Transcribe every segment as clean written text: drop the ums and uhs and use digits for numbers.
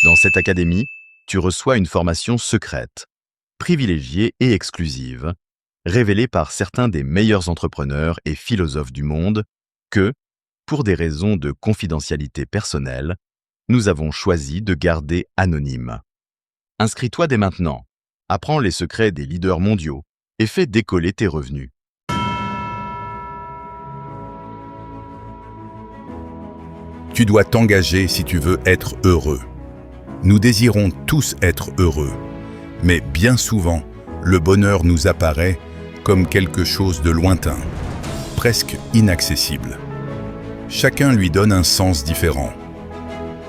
Dans cette académie, tu reçois une formation secrète, privilégiée et exclusive, révélée par certains des meilleurs entrepreneurs et philosophes du monde que, pour des raisons de confidentialité personnelle, nous avons choisi de garder anonyme. Inscris-toi dès maintenant, apprends les secrets des leaders mondiaux et fais décoller tes revenus. Tu dois t'engager si tu veux être heureux. Nous désirons tous être heureux, mais bien souvent, le bonheur nous apparaît comme quelque chose de lointain, presque inaccessible. Chacun lui donne un sens différent.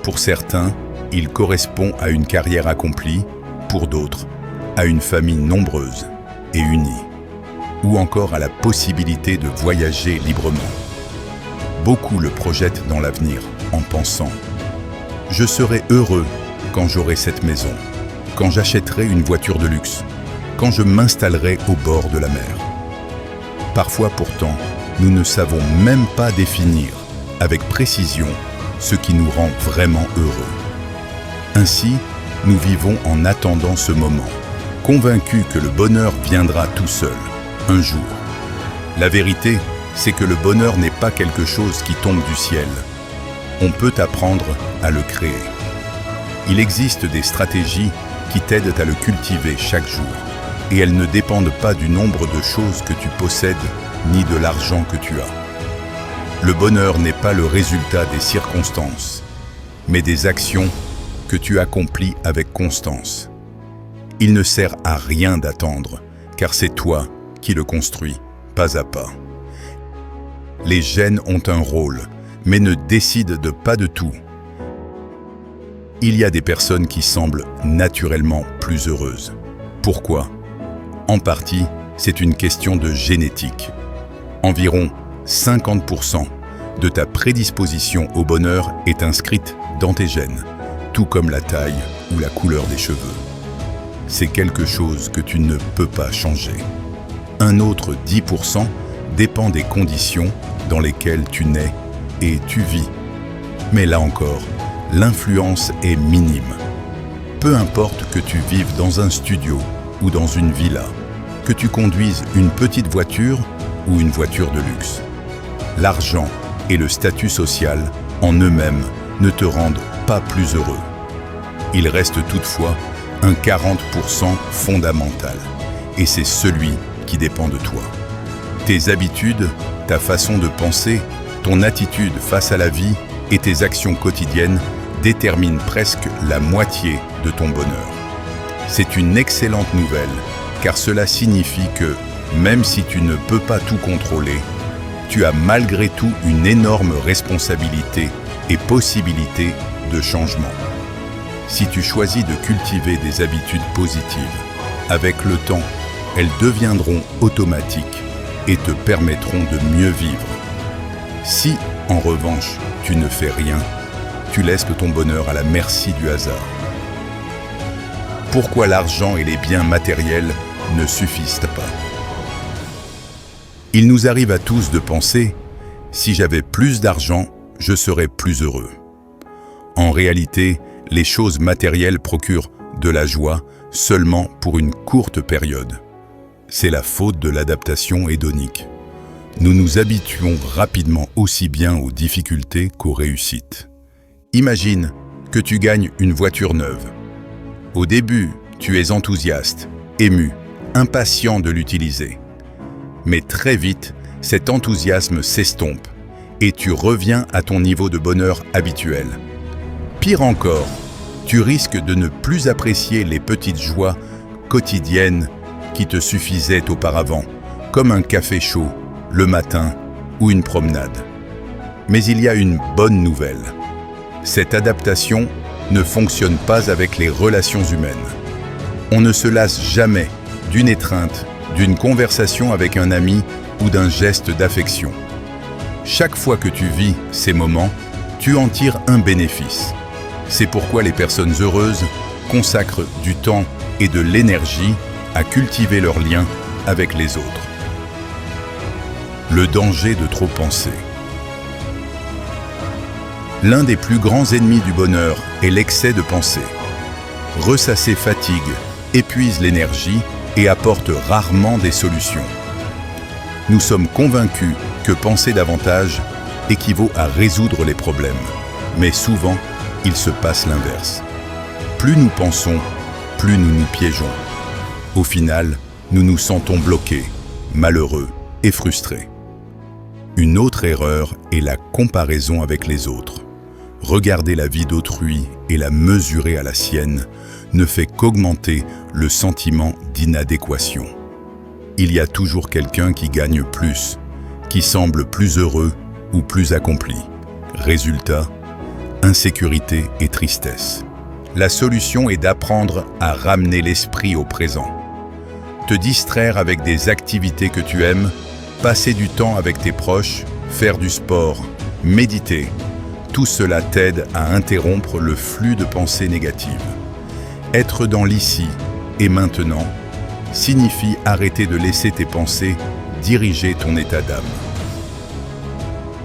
Pour certains, il correspond à une carrière accomplie, pour d'autres, à une famille nombreuse et unie, ou encore à la possibilité de voyager librement. Beaucoup le projettent dans l'avenir en pensant « Je serai heureux quand j'aurai cette maison, quand j'achèterai une voiture de luxe, quand je m'installerai au bord de la mer. » Parfois pourtant, nous ne savons même pas définir avec précision ce qui nous rend vraiment heureux. Ainsi, nous vivons en attendant ce moment, convaincus que le bonheur viendra tout seul, un jour. La vérité, c'est que le bonheur n'est pas quelque chose qui tombe du ciel. On peut apprendre à le créer. Il existe des stratégies qui t'aident à le cultiver chaque jour, et elles ne dépendent pas du nombre de choses que tu possèdes, ni de l'argent que tu as. Le bonheur n'est pas le résultat des circonstances, mais des actions que tu accomplis avec constance. Il ne sert à rien d'attendre, car c'est toi qui le construis, pas à pas. Les gènes ont un rôle, mais ne décident pas de tout. Il y a des personnes qui semblent naturellement plus heureuses. Pourquoi ? En partie, c'est une question de génétique. Environ 50% de ta prédisposition au bonheur est inscrite dans tes gènes, tout comme la taille ou la couleur des cheveux. C'est quelque chose que tu ne peux pas changer. Un autre 10% dépend des conditions dans lesquelles tu nais et tu vis. Mais là encore, l'influence est minime. Peu importe que tu vives dans un studio ou dans une villa, que tu conduises une petite voiture ou une voiture de luxe. L'argent et le statut social, en eux-mêmes, ne te rendent pas plus heureux. Il reste toutefois un 40% fondamental, et c'est celui qui dépend de toi. Tes habitudes, ta façon de penser, ton attitude face à la vie et tes actions quotidiennes déterminent presque la moitié de ton bonheur. C'est une excellente nouvelle, car cela signifie que, même si tu ne peux pas tout contrôler, tu as malgré tout une énorme responsabilité et possibilité de changement. Si tu choisis de cultiver des habitudes positives, avec le temps, elles deviendront automatiques et te permettront de mieux vivre. Si, en revanche, tu ne fais rien, tu laisses ton bonheur à la merci du hasard. Pourquoi l'argent et les biens matériels ne suffisent pas? Il nous arrive à tous de penser « si j'avais plus d'argent, je serais plus heureux ». En réalité, les choses matérielles procurent de la joie seulement pour une courte période. C'est la faute de l'adaptation hédonique. Nous nous habituons rapidement aussi bien aux difficultés qu'aux réussites. Imagine que tu gagnes une voiture neuve. Au début, tu es enthousiaste, ému, impatient de l'utiliser. Mais très vite, cet enthousiasme s'estompe et tu reviens à ton niveau de bonheur habituel. Pire encore, tu risques de ne plus apprécier les petites joies quotidiennes qui te suffisaient auparavant, comme un café chaud, le matin ou une promenade. Mais il y a une bonne nouvelle. Cette adaptation ne fonctionne pas avec les relations humaines. On ne se lasse jamais d'une étreinte, d'une conversation avec un ami ou d'un geste d'affection. Chaque fois que tu vis ces moments, tu en tires un bénéfice. C'est pourquoi les personnes heureuses consacrent du temps et de l'énergie à cultiver leurs liens avec les autres. Le danger de trop penser. L'un des plus grands ennemis du bonheur est l'excès de pensée. Ressasser fatigue, épuise l'énergie et apporte rarement des solutions. Nous sommes convaincus que penser davantage équivaut à résoudre les problèmes, mais souvent, il se passe l'inverse. Plus nous pensons, plus nous nous piégeons. Au final, nous nous sentons bloqués, malheureux et frustrés. Une autre erreur est la comparaison avec les autres. Regarder la vie d'autrui et la mesurer à la sienne ne fait qu'augmenter le sentiment d'inadéquation. Il y a toujours quelqu'un qui gagne plus, qui semble plus heureux ou plus accompli. Résultat, insécurité et tristesse. La solution est d'apprendre à ramener l'esprit au présent. Te distraire avec des activités que tu aimes, passer du temps avec tes proches, faire du sport, méditer. Tout cela t'aide à interrompre le flux de pensées négatives. Être dans l'ici et maintenant signifie arrêter de laisser tes pensées diriger ton état d'âme.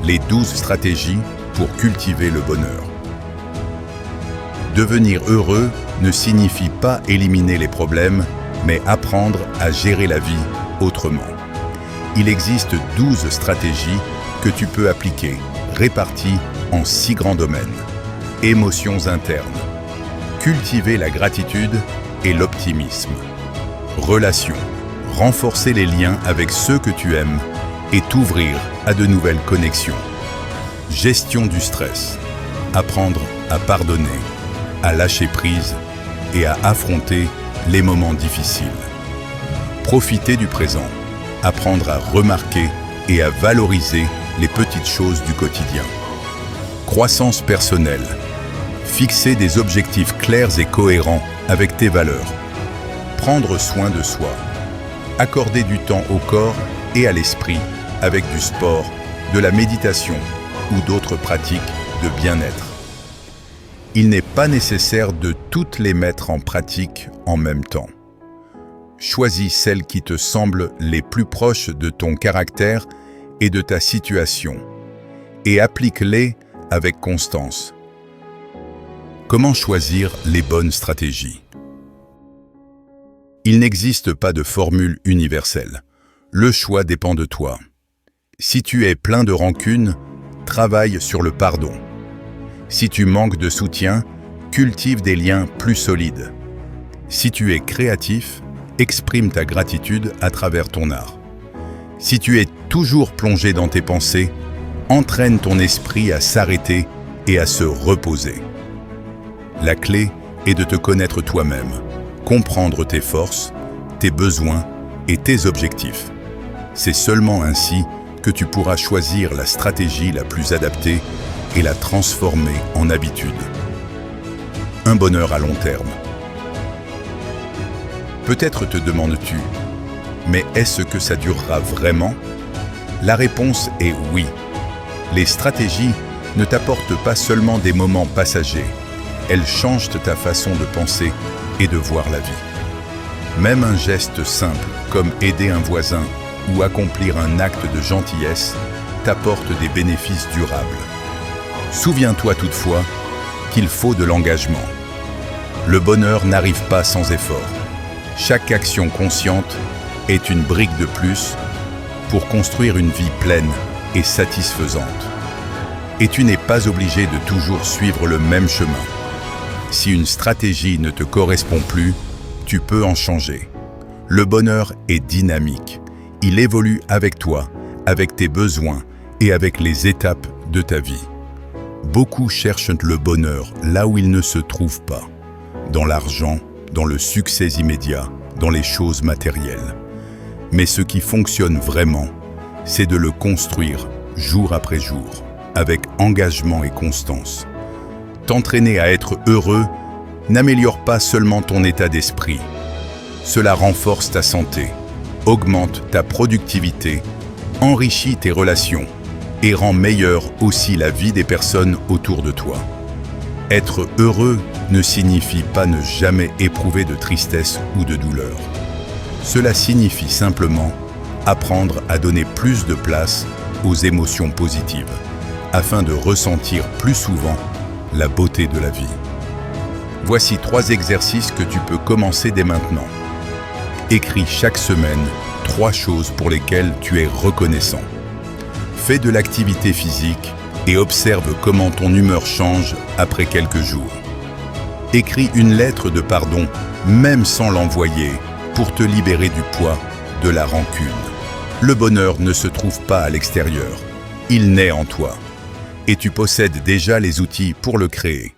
Les 12 stratégies pour cultiver le bonheur. Devenir heureux ne signifie pas éliminer les problèmes, mais apprendre à gérer la vie autrement. Il existe 12 stratégies que tu peux appliquer, réparties en 6 grands domaines. Émotions internes, cultiver la gratitude et l'optimisme. Relations, renforcer les liens avec ceux que tu aimes et t'ouvrir à de nouvelles connexions. Gestion du stress, apprendre à pardonner, à lâcher prise et à affronter les moments difficiles. Profiter du présent, apprendre à remarquer et à valoriser les petites choses du quotidien. Croissance personnelle, fixer des objectifs clairs et cohérents avec tes valeurs. Prendre soin de soi, accorder du temps au corps et à l'esprit avec du sport, de la méditation ou d'autres pratiques de bien-être. Il n'est pas nécessaire de toutes les mettre en pratique en même temps. Choisis celles qui te semblent les plus proches de ton caractère et de ta situation, et applique-les avec constance. Comment choisir les bonnes stratégies? Il n'existe pas de formule universelle. Le choix dépend de toi. Si tu es plein de rancune, travaille sur le pardon. Si tu manques de soutien, cultive des liens plus solides. Si tu es créatif, exprime ta gratitude à travers ton art. Si tu es toujours plongé dans tes pensées, entraîne ton esprit à s'arrêter et à se reposer. La clé est de te connaître toi-même, comprendre tes forces, tes besoins et tes objectifs. C'est seulement ainsi que tu pourras choisir la stratégie la plus adaptée et la transformer en habitude. Un bonheur à long terme. Peut-être te demandes-tu, mais est-ce que ça durera vraiment? La réponse est oui. Les stratégies ne t'apportent pas seulement des moments passagers, elles changent ta façon de penser et de voir la vie. Même un geste simple, comme aider un voisin ou accomplir un acte de gentillesse, t'apporte des bénéfices durables. Souviens-toi toutefois qu'il faut de l'engagement. Le bonheur n'arrive pas sans effort. Chaque action consciente est une brique de plus pour construire une vie pleine et satisfaisante. Et tu n'es pas obligé de toujours suivre le même chemin. Si une stratégie ne te correspond plus, tu peux en changer. Le bonheur est dynamique. Il évolue avec toi, avec tes besoins et avec les étapes de ta vie. Beaucoup cherchent le bonheur là où il ne se trouve pas. Dans l'argent, dans le succès immédiat, dans les choses matérielles. Mais ce qui fonctionne vraiment, c'est de le construire jour après jour, avec engagement et constance. T'entraîner à être heureux n'améliore pas seulement ton état d'esprit. Cela renforce ta santé, augmente ta productivité, enrichit tes relations et rend meilleure aussi la vie des personnes autour de toi. Être heureux ne signifie pas ne jamais éprouver de tristesse ou de douleur. Cela signifie simplement apprendre à donner plus de place aux émotions positives, afin de ressentir plus souvent la beauté de la vie. Voici 3 exercices que tu peux commencer dès maintenant. Écris chaque semaine 3 choses pour lesquelles tu es reconnaissant. Fais de l'activité physique et observe comment ton humeur change après quelques jours. Écris une lettre de pardon, même sans l'envoyer, pour te libérer du poids de la rancune. Le bonheur ne se trouve pas à l'extérieur, il naît en toi. Et tu possèdes déjà les outils pour le créer.